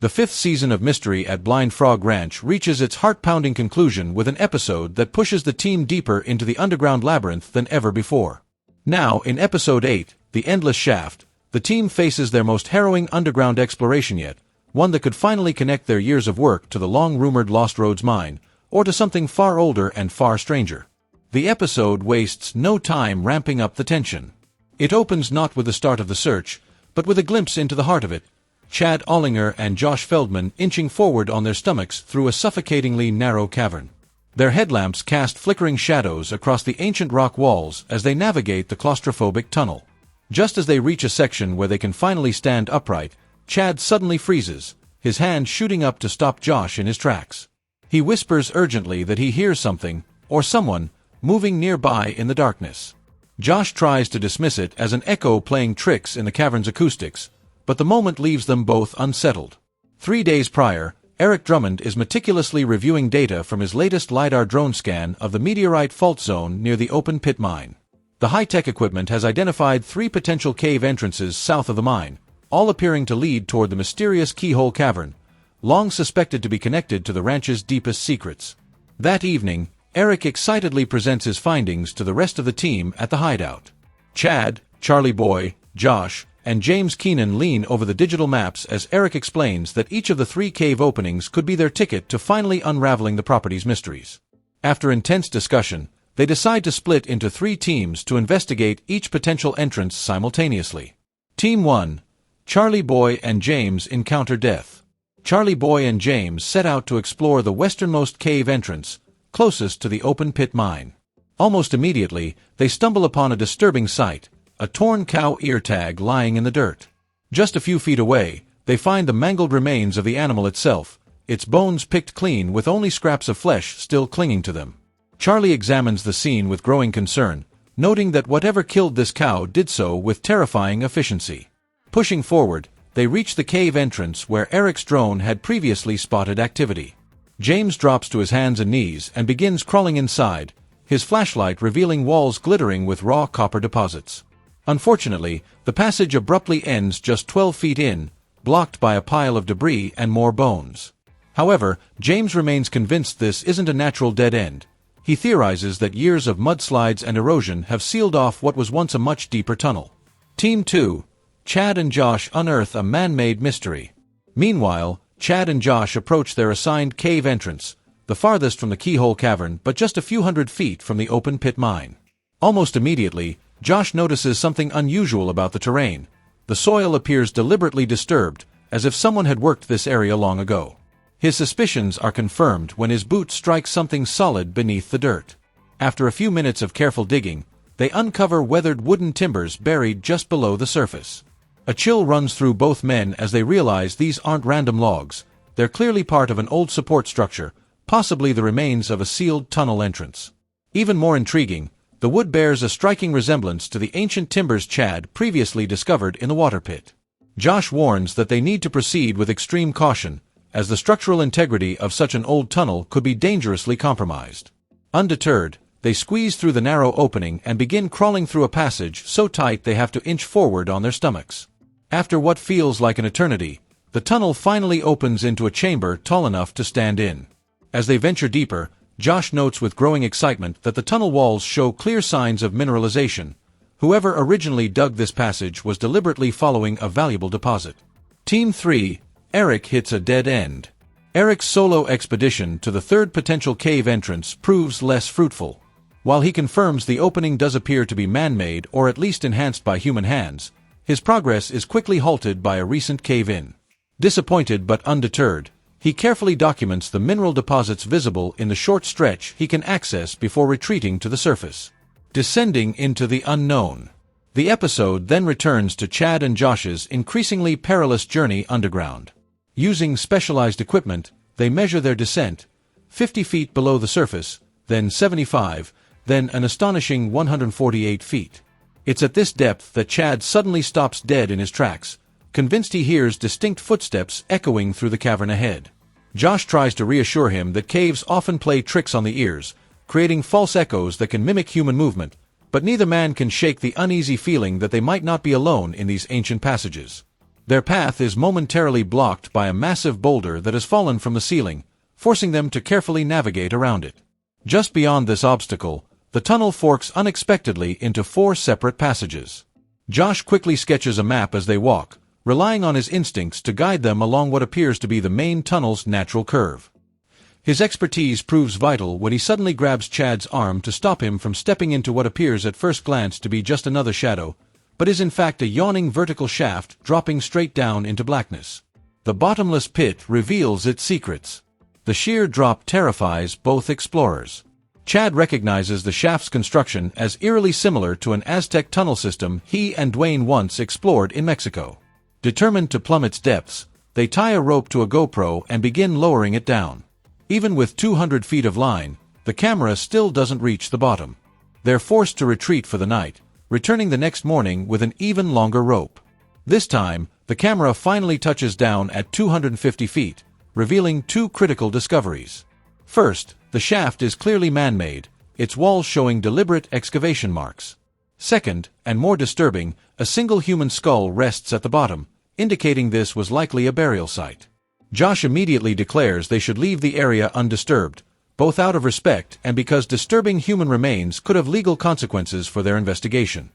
The fifth season of Mystery at Blind Frog Ranch reaches its heart-pounding conclusion with an episode that pushes the team deeper into the underground labyrinth than ever before. Now, in Episode 8, The Endless Shaft, the team faces their most harrowing underground exploration yet, one that could finally connect their years of work to the long-rumored Lost Rhoades Mine, or to something far older and far stranger. The episode wastes no time ramping up the tension. It opens not with the start of the search, but with a glimpse into the heart of it. Chad Ollinger and Josh Feldman inching forward on their stomachs through a suffocatingly narrow cavern. Their headlamps cast flickering shadows across the ancient rock walls as they navigate the claustrophobic tunnel. Just as they reach a section where they can finally stand upright, Chad suddenly freezes, his hand shooting up to stop Josh in his tracks. He whispers urgently that he hears something, or someone, moving nearby in the darkness. Josh tries to dismiss it as an echo playing tricks in the cavern's acoustics, but the moment leaves them both unsettled. 3 days prior, Eric Drummond is meticulously reviewing data from his latest LiDAR drone scan of the Meteorite fault zone near the open pit mine. The high-tech equipment has identified 3 potential cave entrances south of the mine, all appearing to lead toward the mysterious keyhole cavern, long suspected to be connected to the ranch's deepest secrets. That evening, Eric excitedly presents his findings to the rest of the team at the hideout. Chad, Charlie Boy, Josh, and James Keenan lean over the digital maps as Eric explains that each of the 3 cave openings could be their ticket to finally unraveling the property's mysteries. After intense discussion, they decide to split into 3 teams to investigate each potential entrance simultaneously. Team 1, Charlie Boy and James encounter death. Charlie Boy and James set out to explore the westernmost cave entrance, closest to the open pit mine. Almost immediately, they stumble upon a disturbing sight, a torn cow ear tag lying in the dirt. Just a few feet away, they find the mangled remains of the animal itself, its bones picked clean with only scraps of flesh still clinging to them. Charlie examines the scene with growing concern, noting that whatever killed this cow did so with terrifying efficiency. Pushing forward, they reach the cave entrance where Eric's drone had previously spotted activity. James drops to his hands and knees and begins crawling inside, his flashlight revealing walls glittering with raw copper deposits. Unfortunately, the passage abruptly ends just 12 feet in, blocked by a pile of debris and more bones. However, James remains convinced this isn't a natural dead end. He theorizes that years of mudslides and erosion have sealed off what was once a much deeper tunnel. Team 2, Chad and Josh unearth a man-made mystery. Meanwhile, Chad and Josh approach their assigned cave entrance, the farthest from the keyhole cavern but just a few hundred feet from the open pit mine. Almost immediately, Josh notices something unusual about the terrain. The soil appears deliberately disturbed, as if someone had worked this area long ago. His suspicions are confirmed when his boot strikes something solid beneath the dirt. After a few minutes of careful digging, they uncover weathered wooden timbers buried just below the surface. A chill runs through both men as they realize these aren't random logs. They're clearly part of an old support structure, possibly the remains of a sealed tunnel entrance. Even more intriguing, the wood bears a striking resemblance to the ancient timbers Chad previously discovered in the water pit. Josh warns that they need to proceed with extreme caution, as the structural integrity of such an old tunnel could be dangerously compromised. Undeterred, they squeeze through the narrow opening and begin crawling through a passage so tight they have to inch forward on their stomachs. After what feels like an eternity, the tunnel finally opens into a chamber tall enough to stand in. As they venture deeper, Josh notes with growing excitement that the tunnel walls show clear signs of mineralization. Whoever originally dug this passage was deliberately following a valuable deposit. Team 3, Eric hits a dead end. Eric's solo expedition to the 3rd potential cave entrance proves less fruitful. While he confirms the opening does appear to be man-made or at least enhanced by human hands, his progress is quickly halted by a recent cave-in. Disappointed but undeterred, he carefully documents the mineral deposits visible in the short stretch he can access before retreating to the surface. Descending into the unknown. The episode then returns to Chad and Josh's increasingly perilous journey underground. Using specialized equipment, they measure their descent, 50 feet below the surface, then 75, then an astonishing 148 feet. It's at this depth that Chad suddenly stops dead in his tracks, convinced he hears distinct footsteps echoing through the cavern ahead. Josh tries to reassure him that caves often play tricks on the ears, creating false echoes that can mimic human movement, but neither man can shake the uneasy feeling that they might not be alone in these ancient passages. Their path is momentarily blocked by a massive boulder that has fallen from the ceiling, forcing them to carefully navigate around it. Just beyond this obstacle, the tunnel forks unexpectedly into 4 separate passages. Josh quickly sketches a map as they walk, relying on his instincts to guide them along what appears to be the main tunnel's natural curve. His expertise proves vital when he suddenly grabs Chad's arm to stop him from stepping into what appears at first glance to be just another shadow, but is in fact a yawning vertical shaft dropping straight down into blackness. The bottomless pit reveals its secrets. The sheer drop terrifies both explorers. Chad recognizes the shaft's construction as eerily similar to an Aztec tunnel system he and Duane once explored in Mexico. Determined to plumb its depths, they tie a rope to a GoPro and begin lowering it down. Even with 200 feet of line, the camera still doesn't reach the bottom. They're forced to retreat for the night, returning the next morning with an even longer rope. This time, the camera finally touches down at 250 feet, revealing 2 critical discoveries. First, the shaft is clearly man-made, its walls showing deliberate excavation marks. Second, and more disturbing, a single human skull rests at the bottom, indicating this was likely a burial site. Josh immediately declares they should leave the area undisturbed, both out of respect and because disturbing human remains could have legal consequences for their investigation.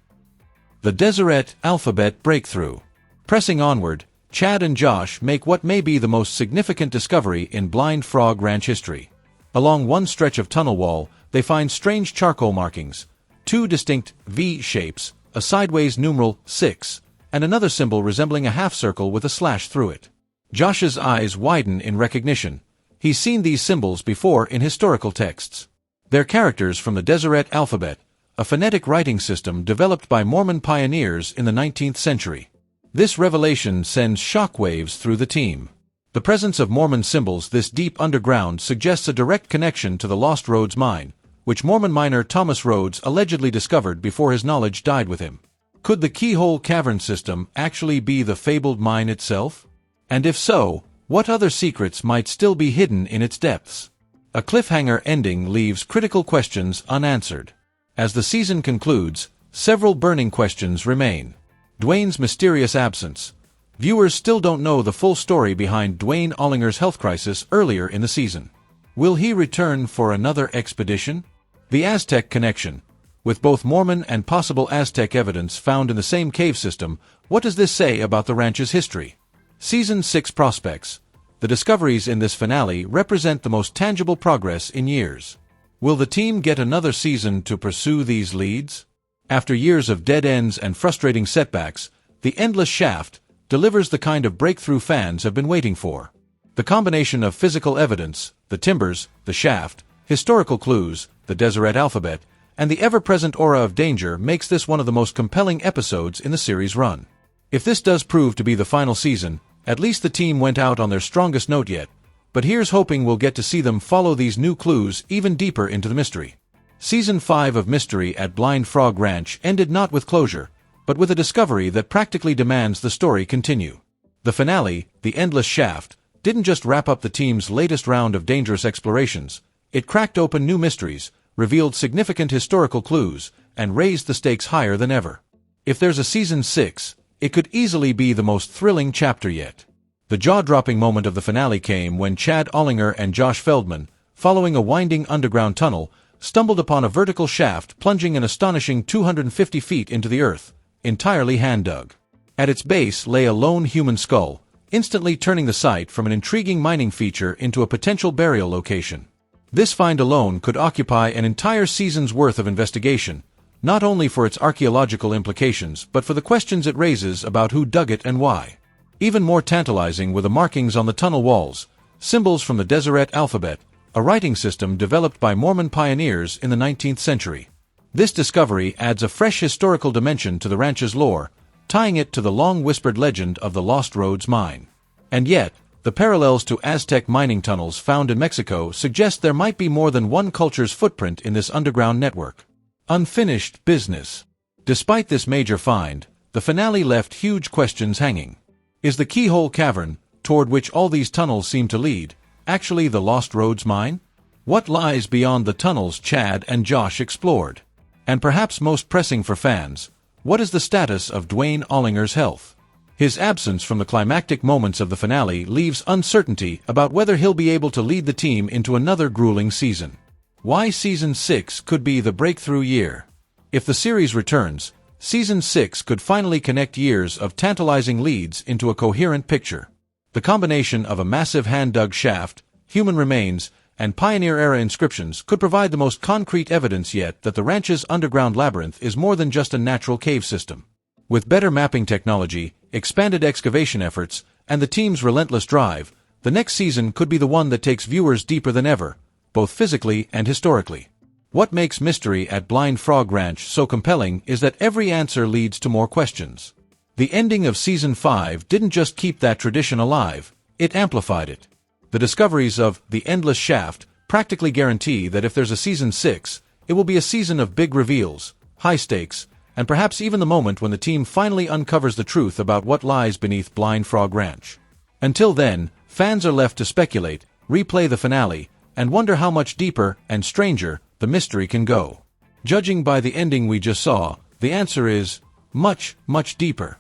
The Deseret Alphabet breakthrough. Pressing onward, Chad and Josh make what may be the most significant discovery in Blind Frog Ranch history. Along one stretch of tunnel wall, they find strange charcoal markings, 2 distinct V shapes, a sideways numeral 6, and another symbol resembling a half-circle with a slash through it. Josh's eyes widen in recognition. He's seen these symbols before in historical texts. They're characters from the Deseret Alphabet, a phonetic writing system developed by Mormon pioneers in the 19th century. This revelation sends shockwaves through the team. The presence of Mormon symbols this deep underground suggests a direct connection to the Lost Rhoades Mine, which Mormon miner Thomas Rhoades allegedly discovered before his knowledge died with him. Could the keyhole cavern system actually be the fabled mine itself? And if so, what other secrets might still be hidden in its depths? A cliffhanger ending leaves critical questions unanswered. As the season concludes, several burning questions remain. Duane's mysterious absence. Viewers still don't know the full story behind Duane Ollinger's health crisis earlier in the season. Will he return for another expedition? The Aztec connection. With both Mormon and possible Aztec evidence found in the same cave system, what does this say about the ranch's history? Season 6 prospects. The discoveries in this finale represent the most tangible progress in years. Will the team get another season to pursue these leads? After years of dead ends and frustrating setbacks, The Endless Shaft delivers the kind of breakthrough fans have been waiting for. The combination of physical evidence, the timbers, the shaft, historical clues, the Deseret Alphabet, and the ever-present aura of danger makes this one of the most compelling episodes in the series' run. If this does prove to be the final season, at least the team went out on their strongest note yet, but here's hoping we'll get to see them follow these new clues even deeper into the mystery. Season 5 of Mystery at Blind Frog Ranch ended not with closure, but with a discovery that practically demands the story continue. The finale, The Endless Shaft, didn't just wrap up the team's latest round of dangerous explorations, it cracked open new mysteries, revealed significant historical clues, and raised the stakes higher than ever. If there's a Season 6, it could easily be the most thrilling chapter yet. The jaw-dropping moment of the finale came when Chad Ollinger and Josh Feldman, following a winding underground tunnel, stumbled upon a vertical shaft plunging an astonishing 250 feet into the earth, entirely hand-dug. At its base lay a lone human skull, instantly turning the site from an intriguing mining feature into a potential burial location. This find alone could occupy an entire season's worth of investigation, not only for its archaeological implications but for the questions it raises about who dug it and why. Even more tantalizing were the markings on the tunnel walls, symbols from the Deseret Alphabet, a writing system developed by Mormon pioneers in the 19th century. This discovery adds a fresh historical dimension to the ranch's lore, tying it to the long-whispered legend of the Lost Rhoades Mine. And yet, the parallels to Aztec mining tunnels found in Mexico suggest there might be more than one culture's footprint in this underground network. Unfinished business. Despite this major find, the finale left huge questions hanging. Is the keyhole cavern, toward which all these tunnels seem to lead, actually the Lost Rhoades Mine? What lies beyond the tunnels Chad and Josh explored? And perhaps most pressing for fans, what is the status of Duane Ollinger's health? His absence from the climactic moments of the finale leaves uncertainty about whether he'll be able to lead the team into another grueling season. Why Season 6 could be the breakthrough year. If the series returns, Season 6 could finally connect years of tantalizing leads into a coherent picture. The combination of a massive hand-dug shaft, human remains, and Pioneer-era inscriptions could provide the most concrete evidence yet that the ranch's underground labyrinth is more than just a natural cave system. With better mapping technology, expanded excavation efforts, and the team's relentless drive, the next season could be the one that takes viewers deeper than ever, both physically and historically. What makes Mystery at Blind Frog Ranch so compelling is that every answer leads to more questions. The ending of Season 5 didn't just keep that tradition alive, it amplified it. The discoveries of The Endless Shaft practically guarantee that if there's a Season 6, it will be a season of big reveals, high stakes, and perhaps even the moment when the team finally uncovers the truth about what lies beneath Blind Frog Ranch. Until then, fans are left to speculate, replay the finale, and wonder how much deeper and stranger the mystery can go. Judging by the ending we just saw, the answer is much, much deeper.